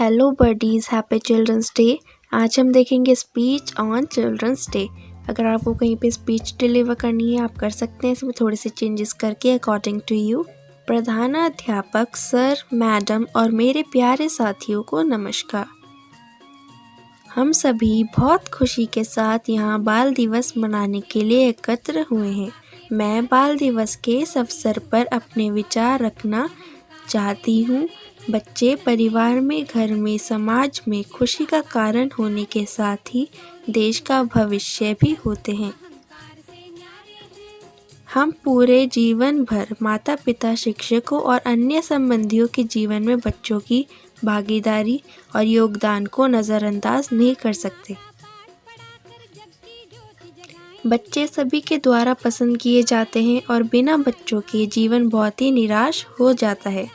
Hello buddies, happy children's day. आज हम देखेंगे स्पीच ऑन चिल्ड्रंस डे। अगर आपको कहीं पे स्पीच डिलीवर करनी है आप कर सकते हैं, इसमें थोड़े से चेंजेस करके अकॉर्डिंग टू यू। प्रधानाध्यापक सर, मैडम और मेरे प्यारे साथियों को नमस्कार। हम सभी बहुत खुशी के साथ यहाँ बाल दिवस मनाने के लिए एकत्र हुए हैं। मैं बाल दिवस के इस अवसर पर अपने विचार रखना चाहती हूँ। बच्चे परिवार में, घर में, समाज में खुशी का कारण होने के साथ ही देश का भविष्य भी होते हैं। हम पूरे जीवन भर माता पिता, शिक्षकों और अन्य संबंधियों के जीवन में बच्चों की भागीदारी और योगदान को नज़रअंदाज नहीं कर सकते। बच्चे सभी के द्वारा पसंद किए जाते हैं और बिना बच्चों के जीवन बहुत ही निराश हो जाता है।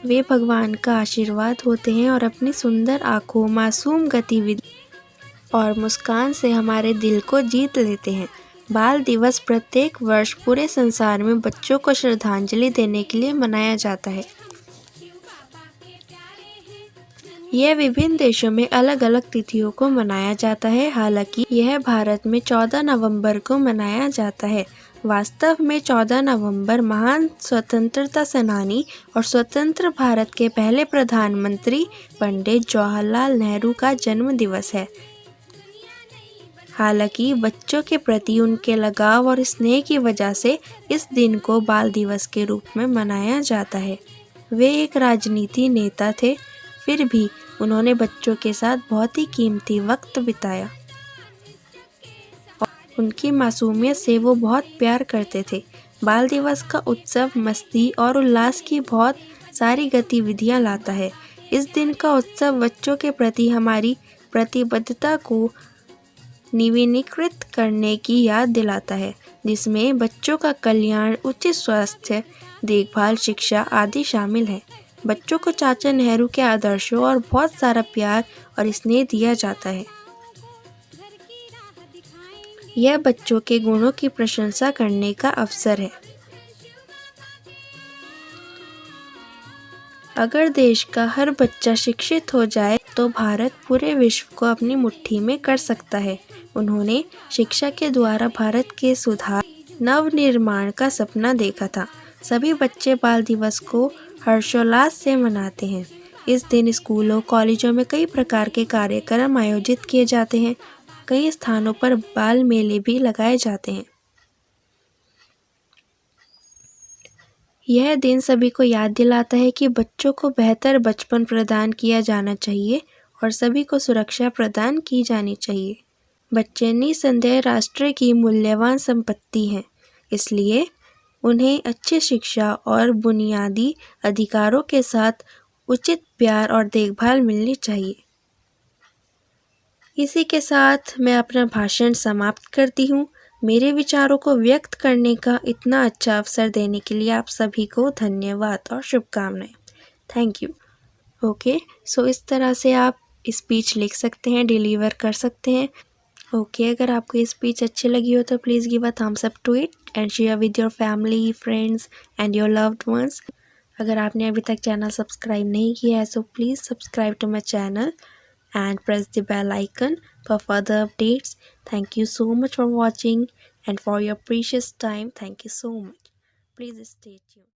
वे भगवान का आशीर्वाद होते हैं और अपनी सुंदर आँखों, मासूम गतिविधि और मुस्कान से हमारे दिल को जीत लेते हैं। बाल दिवस प्रत्येक वर्ष पूरे संसार में बच्चों को श्रद्धांजलि देने के लिए मनाया जाता है। यह विभिन्न देशों में अलग अलग तिथियों को मनाया जाता है। हालांकि यह भारत में 14 नवंबर को मनाया जाता है। वास्तव में 14 नवंबर महान स्वतंत्रता सेनानी और स्वतंत्र भारत के पहले प्रधानमंत्री पंडित जवाहरलाल नेहरू का जन्म दिवस है। हालांकि बच्चों के प्रति उनके लगाव और स्नेह की वजह से इस दिन को बाल दिवस के रूप में मनाया जाता है। वे एक राजनीति नेता थे, फिर भी उन्होंने बच्चों के साथ बहुत ही कीमती वक्त बिताया। उनकी मासूमियत से वो बहुत प्यार करते थे। बाल दिवस का उत्सव मस्ती और उल्लास की बहुत सारी गतिविधियां लाता है। इस दिन का उत्सव बच्चों के प्रति हमारी प्रतिबद्धता को नवीनीकृत करने की याद दिलाता है, जिसमें बच्चों का कल्याण, उचित स्वास्थ्य देखभाल, शिक्षा आदि शामिल है। बच्चों को चाचा नेहरू के आदर्शों और बहुत सारा प्यार और स्नेह दिया जाता है। यह बच्चों के गुणों की प्रशंसा करने का अवसर है। अगर देश का हर बच्चा शिक्षित हो जाए तो भारत पूरे विश्व को अपनी मुट्ठी में कर सकता है। उन्होंने शिक्षा के द्वारा भारत के सुधार, नवनिर्माण का सपना देखा था। सभी बच्चे बाल दिवस को हर्षोल्लास से मनाते हैं। इस दिन स्कूलों, कॉलेजों में कई प्रकार के कार्यक्रम आयोजित किए जाते हैं। कई स्थानों पर बाल मेले भी लगाए जाते हैं। यह दिन सभी को याद दिलाता है कि बच्चों को बेहतर बचपन प्रदान किया जाना चाहिए और सभी को सुरक्षा प्रदान की जानी चाहिए। बच्चे निसंदेह राष्ट्र की मूल्यवान संपत्ति हैं, इसलिए उन्हें अच्छी शिक्षा और बुनियादी अधिकारों के साथ उचित प्यार और देखभाल मिलनी चाहिए। इसी के साथ मैं अपना भाषण समाप्त करती हूँ। मेरे विचारों को व्यक्त करने का इतना अच्छा अवसर देने के लिए आप सभी को धन्यवाद और शुभकामनाएं। Thank you. ओके, सो इस तरह से आप स्पीच लिख सकते हैं, डिलीवर कर सकते हैं। ओके, अगर आपको ये स्पीच अच्छी लगी हो तो please give a thumbs up to it and share with your family, friends and your loved ones. अगर आपने अभी तक चैनल सब्सक्राइब नहीं किया है so please subscribe to my channel and press the bell icon for further updates. Thank you so much for watching and for your precious time. Thank you so much. Please stay tuned.